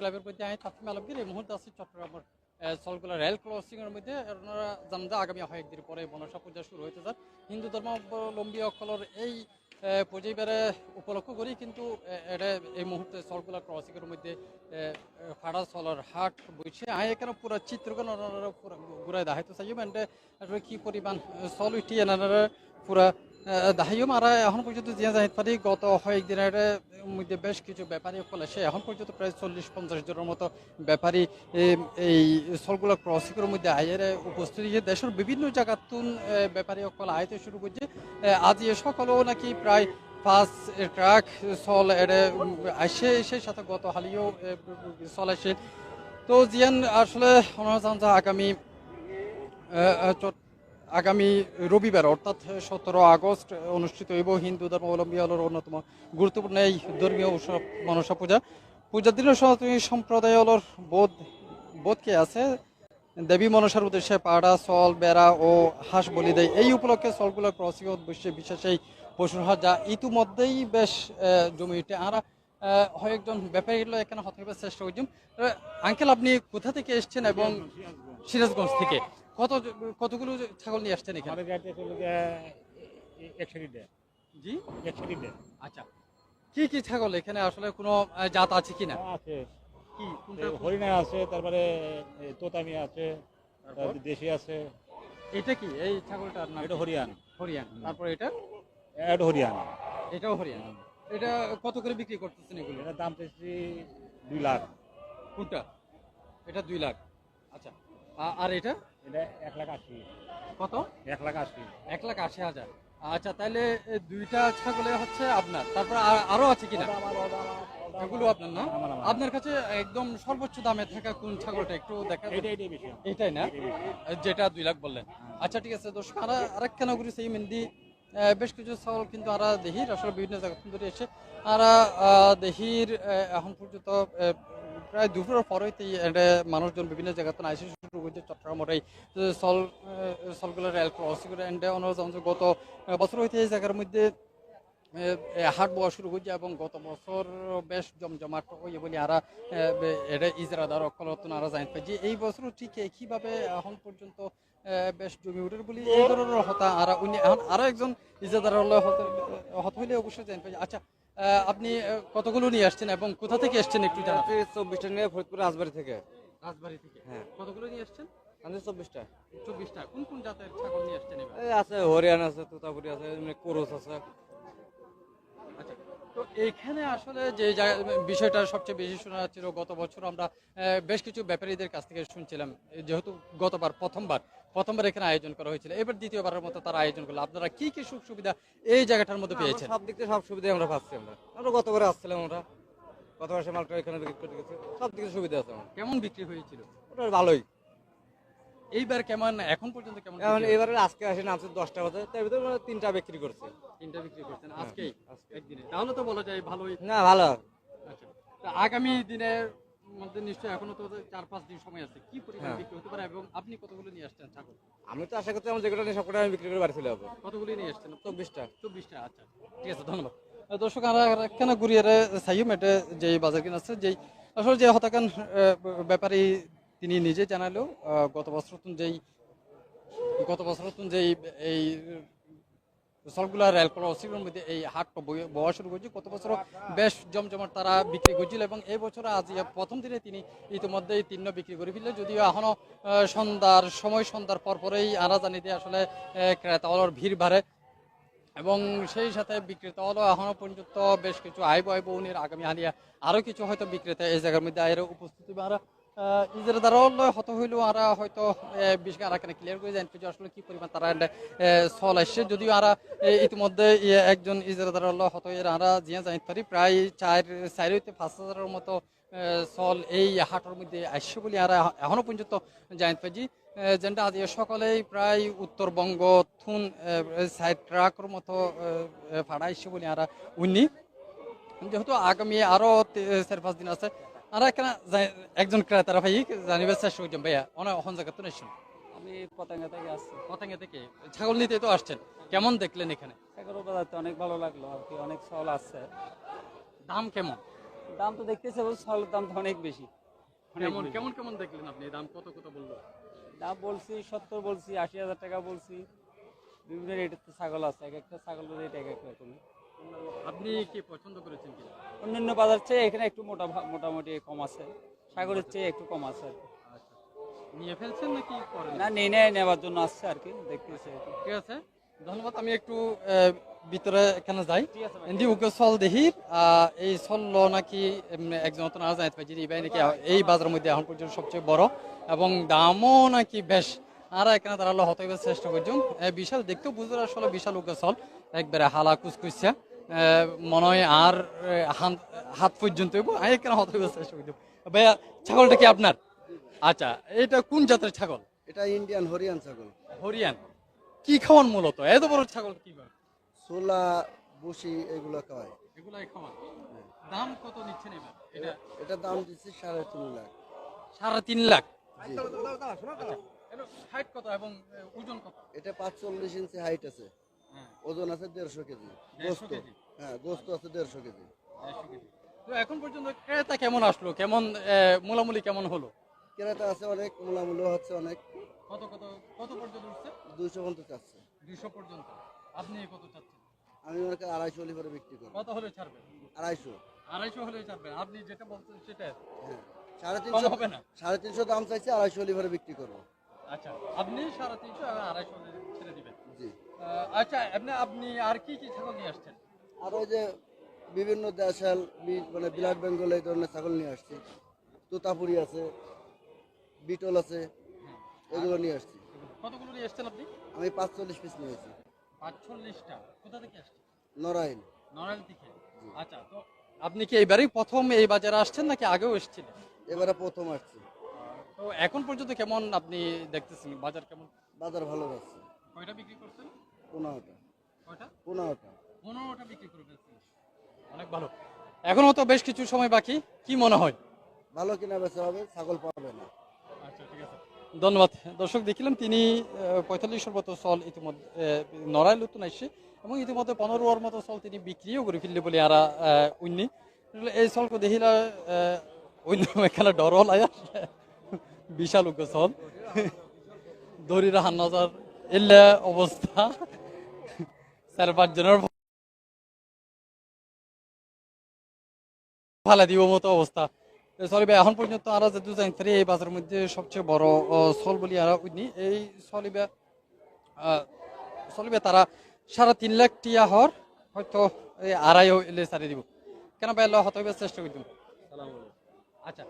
লাইভের মধ্যে আমি তাফিম আলমগীর এই মুহূর্তে আছি চট্টগ্রামের সলগুলা রেল ক্রসিং এর মধ্যে। আপনারা জানেন যে আগামী কয়েকদিন পরে মনসা পূজা শুরু হইতে যায়। হিন্দু ধর্মাবলম্বী সকলের এই পূজাইবারে উপলক্ষ করি কিন্তু এটা এই মুহূর্তে সলগুলা ক্রসিং এর মধ্যে ফাড়া চলার হাট বইছে। আমি এখানে পুরো চিত্রগুলো ঘুরাই দেখাইতে চাই মানে আসলে কি পরিমাণ চল উঠি এনারা পুরা দাহাইম আর এখন পর্যন্ত যে জাহিদ পারি গত কয়েকদিনের মধ্যে বেশ কিছু ব্যাপারী সকল আসে এখন পর্যন্ত প্রায় 40-50 জনের মতো ব্যাপারী এই সলগুলা ক্রসিংয়ের মধ্যে আয়ের উপস্থিতি দেশের বিভিন্ন জায়গার তুন ব্যাপারী সকল আয়তে শুরু করছে। আজ এ সকলও নাকি প্রায় 5 ট্রাক সল আসে সেই সাথে গত হালিও চল আসে। তো জিয়ান আসলে আগামী রবিবার অর্থাৎ 17 আগস্ট অনুষ্ঠিত হইব হিন্দু ধর্মাবলম্বী হলের অন্যতম গুরুত্বপূর্ণ এই ধর্মীয় উৎসব মনসা পূজা। পূজার দিনের সনাতনী সম্প্রদায় হলর বোধকে আছে দেবী মনসার উদ্দেশ্যে পাড়া চল বেড়া ও হাঁস বলি দেয়। এই উপলক্ষে চলগুলো ক্রসিং উদ্দেশ্যে বিশেষ এই পশুর হাট যা ইতিমধ্যেই বেশ জমি উঠে। আমরা কয়েকজন ব্যাপারী এখানে হতে চেষ্টা করছি। আঙ্কেল, আপনি কোথা থেকে এসছেন এবং সিরাজগঞ্জ থেকে কতগুলো ছাগল নিয়ে আসছেন এখানে? জি, আচ্ছা। কি কি ছাগল এখানে আসলে কোনো জাত আছে কিনা? আছে, কি হরিণা আছে, তারপরে তোতামি আছে, দেশি আছে। এটা কি এই ছাগলটার নাম? এটা হরিয়ান। হরিয়ান। তারপরে এটা হরিয়ান। এটাও হরিয়ান। এটা কত করে বিক্রি করতেছেন এগুলো? এটার দাম পেয়েছি 2 লাখ। কোনটা? এটা 2 লাখ। আচ্ছা। আর এটা? এটা 1,80,000। কত? 1,80,000। 1,80,000। আচ্ছা, তাহলে দুইটা ছাগলে হচ্ছে আপনার। তারপর আরো আছে কিনা? এগুলো আপনার না? আপনার কাছে একদম সর্বোচ্চ দামে থাকা কোন ছাগলটা একটু দেখা? এটাই না, যেটা 2 লাখ বললেন। আচ্ছা, ঠিক আছে। দর্শক, আরেকখানা ঘুরি সেই মেহেন্দি বেশ কিছু ছাগল কিন্তু আরা দেহির আসলে বিভিন্ন জায়গা ধরে এসে আরা দেহির এখন পর্যন্ত প্রায় দুপুরের পরেই মানুষজন বিভিন্ন জায়গাতে আইসে শুরু করছে চট্টগ্রামের এই সলগুলো রেল ক্রসিং গত বছর হইতে এই জায়গার মধ্যে হাট বওয়া শুরু করছে এবং গত বছর বেশ জমজমাট হয়ে বলি আরা এটা ইজরাদার অকলতন আরা জানতে পারছি এই বছরও ঠিক একইভাবে এখন পর্যন্ত বেশ জমি উঠের বলি এই ধরনের হতা আরা উনি এখন আরো একজন ইজরাদার হত হইলে অবশ্যই জানতে পারছি। আচ্ছা, আপনি কতগুলো নিয়ে আসছেন এবং কোথা থেকে এসছেন একটু জানাতে? 24টা নিয়ে ফরিদপুর রাজবাড়ি থেকে। রাজবাড়ি থেকে? হ্যাঁ। কতগুলো নিয়ে আসছেন? আমি 24টা। 24টা। কোন কোন জাতের ছাগল নিয়ে আসছেন এবার? আছে হরিয়ানা আছে, তোতাপুরি আছে, কোরস আছে। আচ্ছা, তো এইখানে আসলে যে বিষয়টা সবচেয়ে বেশি শোনা যাচ্ছিল গত বছর আমরা বেশ কিছু ব্যাপারীদের কাছ থেকে শুনছিলাম, যেহেতু গতবার প্রথমবার এখানে আয়োজন করা হয়েছিল, এবার দ্বিতীয়বারের মতো তারা আয়োজন করলো। আপনারা কি কি সুখ সুবিধা এই জায়গাটার মধ্যে পেয়েছেন? সব দিক থেকে সব সুবিধা আমরা পাচ্ছি। আমরা গতবারে আসছিলাম, গতবার সে মালটা এখানে বিক্রি করতে গেছে, সব দিকে সুবিধা আছে। কেমন বিক্রি হয়েছিল? ওটা ভালোই। এইবার কেমন, এখন পর্যন্ত কেমন? এবারে আজকে আসে নামছে 10টা বাজে, তার ভিতরে 3টা বিক্রি করছে। 3টা বিক্রি করছেন আজকেই? একদিনে? তাহলে তো বলা যায় ভালোই। না, ভালো। আচ্ছা, তা আগামী দিনের মধ্যে নিশ্চয়ই এখনো তো 4-5 দিন সময় আছে, কি পরিমাণ বিক্রি হতে পারে এবং আপনি কতগুলো নিয়ে আসছেন ছাগল? আমি তো আশা করছি আমার যেগুলো নিয়ে সবকটা আমি বিক্রি করে বাড়ি চলে যাবো। কতগুলো নিয়ে আসছেন? 24টা। 24টা। আচ্ছা, ঠিক আছে, ধন্যবাদ। দর্শক, আমরা কেন ঘুরিয়ে সাইম এটা যেই বাজার কিনা আছে, যেই আসলে যে হতাকান ব্যাপারী তিনি নিজে জানালো গত বছর যেই এই সলগুলা রেল ক্রসিংয়ের মধ্যে এই হাটটা বওয়া শুরু করছে, গত বছর বেশ জমজমাট তারা বিক্রি করছিল এবং এই বছর আজ প্রথম দিনে তিনি ইতিমধ্যেই 3 বিক্রি করে ফেললে, যদিও এখনো সন্ধ্যার পরপরেই আনা জানি দিয়ে আসলে ক্রেতাওয়ালার ভিড় বাড়ে এবং সেই সাথে বিক্রেতা হলো এখনো পর্যন্ত বেশ কিছু আইব উনির আগামী হানিয়া আরো কিছু হয়তো বিক্রেতা এই জায়গার মধ্যে আয়ের উপস্থিতি বাড়া ইজের দ্বারা হত হইলেও আরা হয়তো বিষয় আর ক্লিয়ার করে জানতে আসলে কি পরিমাণ তারা চল আসছে, যদিও আরা ইতিমধ্যে একজন ইজের দ্বারা হত আরা জিয়া জানতে পারি প্রায় 4,500-5,000 মতো চল এই হাটের মধ্যে আসছে বলে আরা এখনো পর্যন্ত জানতে পারছি। যেটা আজ সকালেই প্রায় উত্তরবঙ্গ থুন 60 ট্রাকের মতো ভাড়া আসছে বলে আরা উনি, যেহেতু আগামী আরো 4-5 দিন আছে আর এখানে একজন ক্রেতারা ভাই জানিবে চেষ্টা করছেন। ভাইয়া অন জায়গা তো নিশ্চয়? আমি পতেঙ্গা থেকে আসছি। পতেঙ্গা থেকে ছাগল নিতে তো আসছেন, কেমন দেখলেন এখানে? ছাগল বাজারতে অনেক ভালো লাগলো আর কি, অনেক চল আছে। দাম কেমন? দাম তো দেখতেছে ছাগলের দাম তো অনেক বেশি, অনেক কেমন বেশি। কেমন কেমন দেখলেন আপনি দাম কত কত বললো? দাম বলছি 70, বলছি 80,000 টাকা বলছি। বিভিন্ন রেটের তো ছাগল আছে, এক একটা ছাগলের রেট এক এক রকম। আপনি কি পছন্দ করেছেন কিনা? অন্যান্য বাজার চেয়ে এখানে একটু মোটামুটি কম আছে, সাগরের চেয়ে একটু কম আছে আর কি। আচ্ছা, নিয়ে ফেলছেন নাকি করেন? না, নেওয়ার জন্য আসছে আর কি, দেখতেছে আর কি। ঠিক আছে, ধন্যবাদ। আমি একটু ভিতরে এখানে যাই। ঠিক আছে ভাই। এন্দি উকে সল দেহি এই সল নাকি একজন তো না জানাতে পারি এই নাকি এই বাজারের মধ্যে এখন পর্যন্ত সবচেয়ে বড় এবং দামও নাকি বেশ। আর এখানে তারা হতে চেষ্টা করছেন বিশাল দেখতেও বুঝতে আসলে বিশাল উকে সল একবারে হালা কুচকুচছে মনে হয় আর হাত পর্যন্ত আমি এখানে হতে চেষ্টা করছি। ভাইয়া, ছাগলটা কি আপনার? আচ্ছা, এটা কোন জাতের ছাগল? এটা ইন্ডিয়ান হরিয়ান ছাগল। হরিয়ান। কি খাওয়ান মূলত এত বড় ছাগল কি করে? ছোলা বুসি এগুলো খাওয়ায়। এগুলাই খাওয়ান। দাম কত নিচ্ছেন এবার? এটা এটা দাম দিচ্ছি 3.5 লাখ। 3.5 লাখ। জি। এর হাইট কত এবং ওজন কত? এটা 45 ইঞ্চি হাইট আছে, হ্যাঁ, ওজন আছে 150 কেজি। 150 গোস্ত, কেজি? হ্যাঁ গোস্ত আছে 150 কেজি। 150 কেজি। তো এখন পর্যন্ত ক্রেতা কেমন আসলো, কেমন মোলামুলি কেমন হলো? কেনাটা আছে অনেক, মূল্য হচ্ছে অনেক। কত কত কত পর্যন্ত উঠছে? 250 চাচ্ছে। 200 পর্যন্ত। আপনি কত চাচ্ছেন? আমি ওনাকে 250 হলে পরে বিক্রি করবো। কত হলে ছাড়বেন? 250। 250 হলে ছাড়বেন? আপনি যেটা বলছেন সেটা হ্যাঁ, কম 350 হবে না? 350 দাম চাইছে, 250 হলে পরে বিক্রি করবো। আচ্ছা, আপনি 350 আর 250 হলে ছেড়ে দিবেন। জি। আচ্ছা, আপনি আর কি কি ছাগল নিয়ে আসছেন? আর ওই যে বিভিন্ন দেশাল মানে ব্ল্যাক বেঙ্গল এই ধরনের ছাগল নিয়ে আসছি। তোতাপুরি আছে, বিটল আছে, এগুলো নিয়ে আসছি। কতগুলো নিয়ে আসছেন আপনি? আমি 45 পিস নিয়েছি। 45টা। কোথা থেকে আসছেন? নরাইল। নড়াইল থেকে। আচ্ছা, তো আপনি কি এইবারই প্রথম এই বাজারে আসছেন নাকি আগেও এসেছিলেন? এবারে প্রথম আসছি। তো এখন পর্যন্ত কেমন আপনি দেখতেছেন বাজার কেমন? বাজার ভালো যাচ্ছে। কয়টা বিক্রি করছেন? 15টা। কয়টা? 15টা। 15টা বিক্রি করে ফেলছেন। অনেক ভালো। এখনো তো বেশ কিছু সময় বাকি, কি মনে হয়? ভালো কিনা বেচা হবে, ছাগল পাবে না। আচ্ছা, ঠিক আছে, ধন্যবাদ। দর্শক দেখলাম তিনি 45 মতো চল ইতিমধ্যে নড়াইল নতুন আসছে এবং ইতিমধ্যে 15 মতো চল তিনি বিক্রিও করে ফেললে বলে আর উন্নি এই চলকে দেখিলে অন্য এখানে ডর লাই আসলে বিশাল উগ্র চল দড়ি রাহান নজর এলে অবস্থা 4-5 জনের ফালা দিব মতো অবস্থা। সরি ভাই, এখন পর্যন্ত আমরা যে দুজন এই বাজারের মধ্যে সবচেয়ে বড় সল বলি আর উনি এই সলিবে তারা 3.5 লাখ টিয়া হর হয়তো এই আড়াইও এলে সারি দিব কেন ভাই হত চেষ্টা করতাম। আচ্ছা,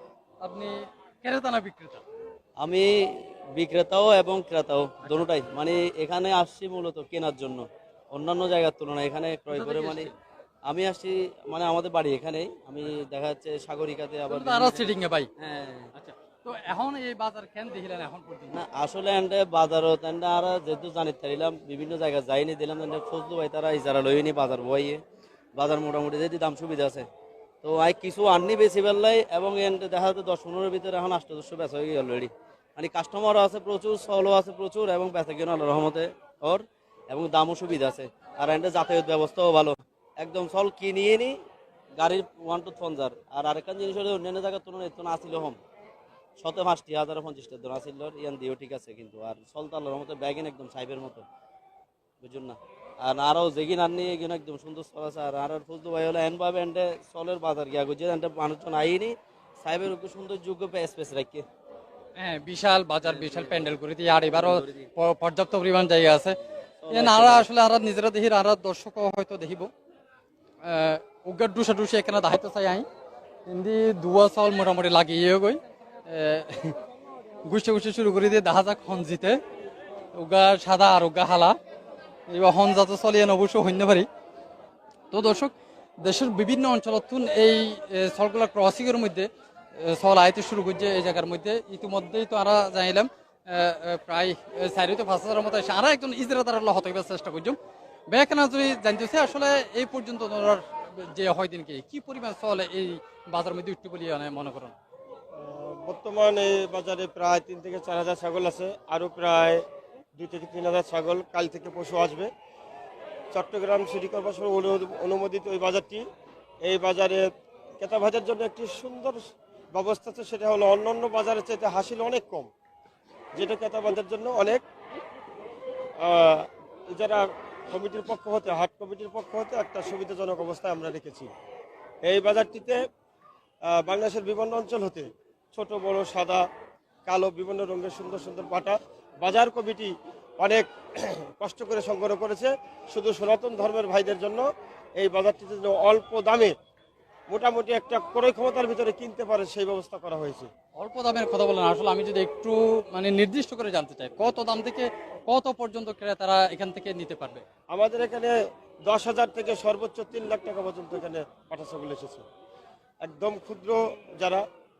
আপনি ক্রেতা না বিক্রেতা? আমি বিক্রেতাও এবং ক্রেতাও দুটোটাই, মানে এখানে আসছি মূলত কেনার জন্য, অন্যান্য জায়গার তুলনায় এখানে ক্রয় করে। মানে আমি আসছি, মানে আমাদের বাড়ি এখানেই, আমি দেখা যাচ্ছে সাগরিকাতে আবার তারা সিটিং এ ভাই। হ্যাঁ। আচ্ছা, তো এখন এই বাজার কেন দেখিলেন এখন পর্যন্ত? না আসলে এন্ডে বাজারও তেন্ডে আর যেহেতু জানিতে পারিলাম বিভিন্ন জায়গায় যাইনি দিলাম এন্ডে ফজলু ভাই তারা ইজারা লইনি বাজার বইয়ে, বাজার মোটামুটি যেটি দাম সুবিধা আছে। তো আই কিছু আননি বেশি বেলায় এবং এন্ডে দেখা যাচ্ছে 10-15 ভিতরে এখন 800 বেচা হয়ে গেল অলরেডি। মানে কাস্টমারও আছে প্রচুর, সলও আছে প্রচুর এবং বেচা কিনা আল্লাহর রহমতে ওর, এবং দামও সুবিধা আছে। আর এন্ডে যাতায়াত ব্যবস্থাও ভালো, একদম সল কিনিয়ে নি গাড়ির 1 to 50। আর আরেকটা জিনিস হলো অন্যান্য জায়গার তুলনায় এত না আসিল হম 50,050 আসিল ইয়ান দিও ঠিক আছে, কিন্তু আর সলতা আল্লাহর মতো ব্যাগিন একদম সাইবের মতো, বুঝুন না। আর আরও যেগিন আননি এগিন একদম সুন্দর সল আছে। আর ফজলু ভাই হলো এনভাবে এন্ডে সলের বাজার গিয়া গুজে এন্ডে মানুষজন আইনি সাইবের খুব সুন্দর যোগ্য স্পেস রাখে। হ্যাঁ, বিশাল বাজার, বিশাল প্যান্ডেল করে দিয়ে আর এবারও পর্যাপ্ত পরিমাণ জায়গা আছে। আরা আসলে আরা নিজেরা দেখি আর দর্শকও হয়তো দেখিব উগার ডুসা ডুসে এখানে দাহাইতে চাই আই হিন্দি দুয়া চাউল মোটামুটি লাগিয়ে গই গুছে গুছে শুরু করে দিয়ে দেখা যাক হন জিতে উগা সাদা আর উগা হালা এবার হন যাতে চলিয়ে অবশ্য হইতে পারি। তো দর্শক, দেশের বিভিন্ন অঞ্চলত এই সলগুলা ক্রসিংয়ের মধ্যে সল আইতে শুরু করছে এই জায়গার মধ্যে। ইতিমধ্যেই তো আমরা জানিলাম প্রায় 4-5 মতো এসে আরো একজন ইজরাদার হতে চেষ্টা করছি বেখানা যদি জানতেছে আসলে এই পর্যন্ত যে হয় দিনকে কি পরিমাণ চলে এই বাজার মধ্যে উঠতে বলি মনে করেন? বর্তমান এই বাজারে প্রায় 3 থেকে 4 হাজার ছাগল আছে, আরও প্রায় 2 থেকে 3 হাজার ছাগল কাল থেকে পশু আসবে। চট্টগ্রাম সিটি কর্পোরেশন অনুমোদিত এই বাজারটি, এই বাজারে ক্রেতা ভাইদের জন্য একটি সুন্দর ব্যবস্থা আছে, সেটা হলো অন্যান্য বাজারের চাইতে হাসিল অনেক কম, যেটা ক্রেতা ভাইদের জন্য অনেক যারা কমিটির পক্ষ হতে হাট কমিটির পক্ষ হতে একটা সুবিধাজনক অবস্থায় আমরা রেখেছি। এই বাজারটিতে বাংলাদেশের বিভিন্ন অঞ্চল হতে ছোট বড় সাদা কালো বিভিন্ন রঙের সুন্দর সুন্দর পাটা বাজার কমিটি অনেক কষ্ট করে সংগ্রহ করেছে শুধু সনাতন ধর্মের ভাইদের জন্য। এই বাজারটিতে যেন অল্প দামে মোটামুটি একটা ক্রয় ক্ষমতার ভিতরে কিনতে পারে সেই ব্যবস্থা করা হয়েছে। অল্প দামের কথা বলেন, আসলে আমি যদি একটু মানে নির্দিষ্ট করে জানতে চাই, কত দাম থেকে কত পর্যন্ত ক্রেতারা এখান থেকে নিতে পারবে? আমাদের এখানে 10,000 থেকে সর্বোচ্চ 3 লাখ টাকা পর্যন্ত এখানে পাঠা ছাগল এসেছে। একদম ক্ষুদ্র যারা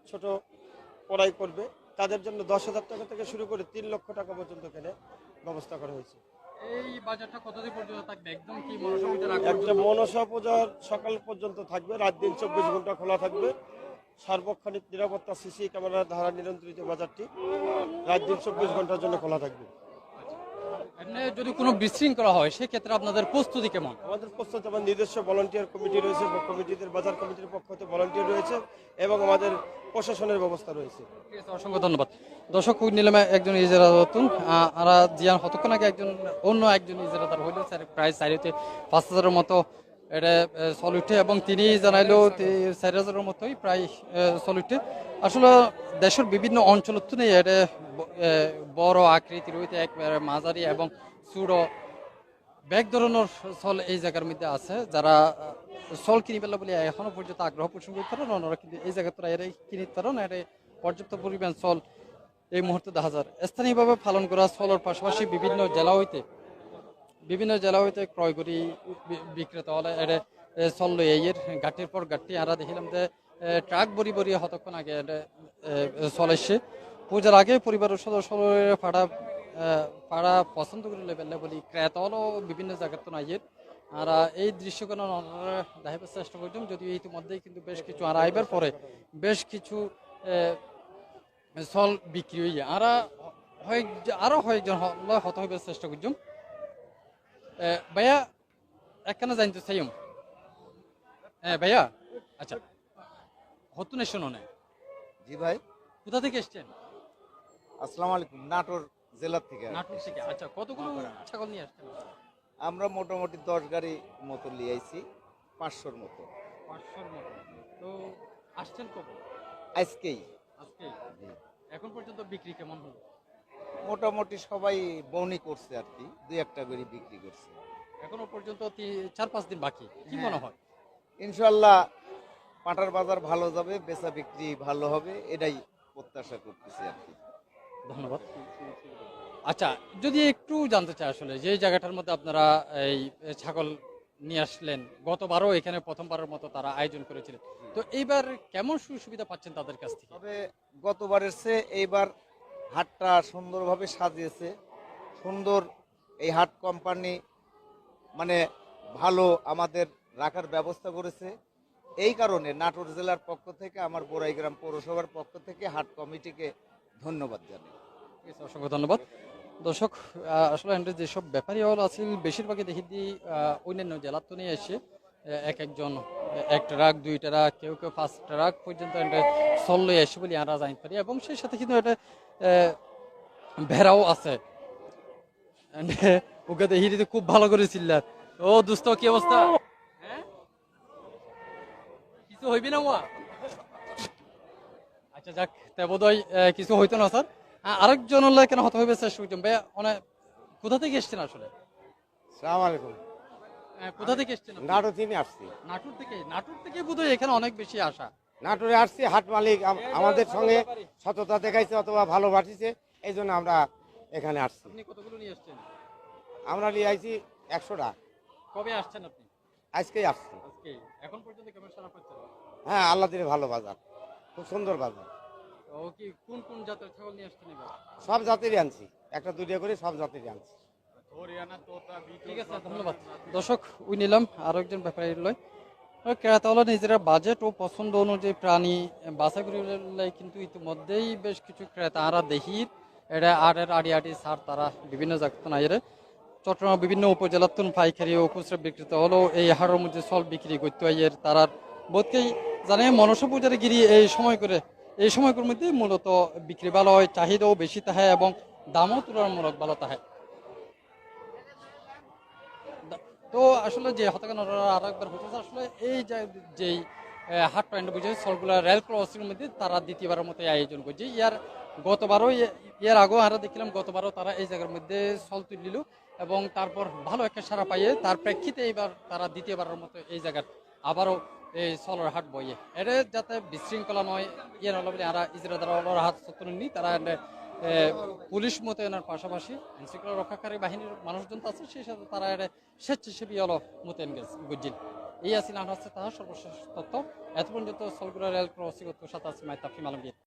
ছোট ক্রয় করবে তাদের জন্য 10,000 টাকা থেকে শুরু করে 3 লক্ষ টাকা পর্যন্ত এখানে ব্যবস্থা করা হয়েছে। এই বাজারটা কতদিন পর্যন্ত থাকবে? একদম কি মনসা পূজার আগ একটা পর্যন্ত? মনসা পূজার সকাল পর্যন্ত থাকবে, রাত দিন 24 ঘন্টা খোলা থাকবে। সার্বক্ষণিক নিরাপত্তা সিসি ক্যামেরার দ্বারা নিয়ন্ত্রিত বাজারটি রাত দিন 24 ঘন্টার জন্য খোলা থাকবে। এমনি যদি কোনো বিশৃঙ্খলা হয় সেক্ষেত্রে আপনাদের প্রস্তুতি কেমন? আমাদের প্রস্তুত আমার নিজস্ব ভলান্টিয়ার কমিটি রয়েছে, কমিটিদের বাজার কমিটির পক্ষ থেকে ভলান্টিয়ার রয়েছে এবং আমাদের প্রশাসনের ব্যবস্থা রয়েছে। ঠিক আছে, অসংখ্য ধন্যবাদ। দর্শক নিলামে একজন ইজারা নতুন আর জিয়ান হতক্ষণ আগে অন্য একজন ইজারাদার হইল প্রায় 4,000-5,000 মতো এটা চল উঠে এবং তিনি জানাইলো 4,000 মতোই প্রায় চল উঠে। আসলে দেশের বিভিন্ন অঞ্চল নেই এটা বড় আকৃতি রয়েছে, একবারে মাঝারি এবং চূড়ো ব্যাগ ধরনের চল এই জায়গার মধ্যে আছে। যারা চল কিনি পেলা বলে এখনো পর্যন্ত আগ্রহ পোষণ করতে পারেন, ওনারা কিন্তু এই জায়গা তোরা এরাই কিনিতে পারেন। এটা পর্যাপ্ত পরিমাণ চল এই মুহূর্তে দেখা যায়। স্থানীয়ভাবে পালন করা চলের পাশাপাশি বিভিন্ন জেলা হইতে ক্রয় করি বিক্রেতা হলে এটা চল লই এর গাঁটির পর গাঁটি আমরা দেখিলাম যে ট্রাক বড়ি হতক্ষণ আগে চল এসছে। পূজার আগে পরিবারের সদস্য পাড়া পছন্দ করে লেবেল বলি ক্রেতা হলো বিভিন্ন জায়গার তো নাইয়ের। আর এই দৃশ্যগুলো দেখাবার চেষ্টা করতাম, যদিও ইতিমধ্যেই কিন্তু বেশ কিছু আর আইবার পরে বেশ কিছু চল বিক্রি হয়ে যায়। আরো কয়েকজন হত হইবার চেষ্টা করতাম। ভাইয়া একখানা জানতে চাইম, ভাইয়া আচ্ছা হতুন শোনো না, জি ভাই, কোথা থেকে এসছেন? আসসালামু আলাইকুম। নাটোর জেলা থেকে। নাটোর থেকে। আচ্ছা, কতগুলো ছাগল নিয়ে আসছেন? আমরা মোটামুটি 10 গাড়ি মতো নিয়ে আইছি, 500-র মতো। 500-র মতো। তো আসছেন কবে? আজকেই। আজকে? এখন পর্যন্ত বিক্রি কেমন হলো? মোটামুটি সবাই বউনি করছে আর কি, 2-1টা করে বিক্রি করছে। এখনো পর্যন্ত 4-5 দিন বাকি, কি মনে হয়? ইনশাল্লাহ পাটার বাজার ভালো যাবে, বেচা বিক্রি ভালো হবে, এটাই প্রত্যাশা করতেছি আর কি। ধন্যবাদ। আচ্ছা, যদি একটু জানতে চাই আসলে যে জায়গাটার মধ্যে আপনারা এই ছাগল নিয়ে আসলেন, গতবারও এখানে প্রথমবারের মতো তারা আয়োজন করেছিলেন, তো এইবার কেমন সুবিধা পাচ্ছেন তাদের কাছ থেকে? তবে গতবারের চেয়ে এইবার হাটটা সুন্দরভাবে সাজিয়েছে। সুন্দর এই হাট কোম্পানি মানে ভালো আমাদের রাখার ব্যবস্থা করেছে। এই কারণে নাটোর জেলার পক্ষ থেকে, আমার বোরাইগ্রাম পৌরসভার পক্ষ থেকে হাট কমিটিকে ধন্যবাদ জানাই। অসংখ্য ধন্যবাদ। দর্শক আসলে যেসব ব্যাপারী হল আছে বেশিরভাগই দেখি দিই অন্যান্য জেলার তো নিয়ে এসে একজন 1 ট্রাক 2 ট্রাক কেউ 5 ট্রাক পর্যন্ত চল লই আসে বলে আমরা জানতে পারি। এবং সেই সাথে কিন্তু এটা ভেড়াও আছে, ওকে দেখি খুব ভালো করে চিল্লার, ও দুস্থ কি অবস্থা, কিছু হইবি না? আচ্ছা যাক, তা বোধহয় কিছু হইতো না স্যার। আরেকজন কেন হতে হবে চেষ্টা করছেন ভাইয়া, কোথা থেকে এসছেন আসলে? সালাম আলাইকুম। কোথা থেকে এসছেন? নাটোর থেকে আসছি। নাটোর থেকে বোধহয় এখানে অনেক বেশি আসা। নাটোরে আসছি, হাট মালিক আমাদের সঙ্গে সততা দেখাইছে অথবা ভালোবাসিছে, এই জন্য আমরা এখানে আসছি। আপনি কতগুলো নিয়ে এসছেন? আমরা নিয়ে আইছি 100টা। কবে আসছেন আপনি? আজকেই আসছি। আজকে? এখন পর্যন্ত কেমন সারা পাচ্ছেন? হ্যাঁ, আল্লাহ দিলে ভালো বাজার, খুব সুন্দর বাজার। ও কি কোন জাতের ছাগল নিয়ে আসছেন এবার? সব জাতিরই আনছি, 1টা-2টা করে সব জাতিরই আনছি। ঠিক আছে, ধন্যবাদ। দর্শক নিলাম আরো একজন ব্যাপারী লয়, ক্রেতা হলো নিজেরা বাজেট ও পছন্দ অনুযায়ী প্রাণী বাছাই করে কিন্তু ইতিমধ্যেই বেশ কিছু ক্রেতা আমরা দেখি এটা আড়ি সার তারা বিভিন্ন জায়গা নাই চট্টগ্রাম বিভিন্ন উপজেলার তুন পাইকারি ও খুচরা বিক্রেতা হলো এই হাটের মধ্যে চল বিক্রি করতে হয়। তারা বোধকেই জানে মনসা পূজারে গিরি এই সময়গুলোর মধ্যে মূলত বিক্রি ভালো হয়, চাহিদাও বেশি থাকে এবং দামও তুলনামূলক ভালো থাকে। তো আসলে যে হতাকানোর আর একবার হতেছে আসলে এই যেই হাট পয়েন্ট বুঝে সলগুলা রেল ক্রসিং মধ্যে তারা দ্বিতীয়বারের মতো এই আয়োজন করছে। এর আগেও আমরা দেখলাম গতবারও তারা এই জায়গার মধ্যে সল তুলিল এবং তারপর ভালো একটা সারা পাইয়ে তার প্রেক্ষিতে এইবার তারা দ্বিতীয়বারের মতো এই জায়গার আবারও এই সলর হাট বইয়ে এটা যাতে বিশৃঙ্খলা নয় ইয়ে নল বলে আমরা ইজরাদার হাত সত্তর নি তারা পুলিশ মোতায়েনের পাশাপাশি আইনশৃঙ্খলা রক্ষাকারী বাহিনীর মানুষজন তো আছে সেই সাথে তারা স্বেচ্ছাসেবী হলো মোতায়েন গেছিল। এই আসিল আনহাসে তাহার সর্বশেষ তথ্য। এত পর্যন্ত সলগুলা রেল ক্রসিং সাথে আছে মাইতাফিম আলমগীর।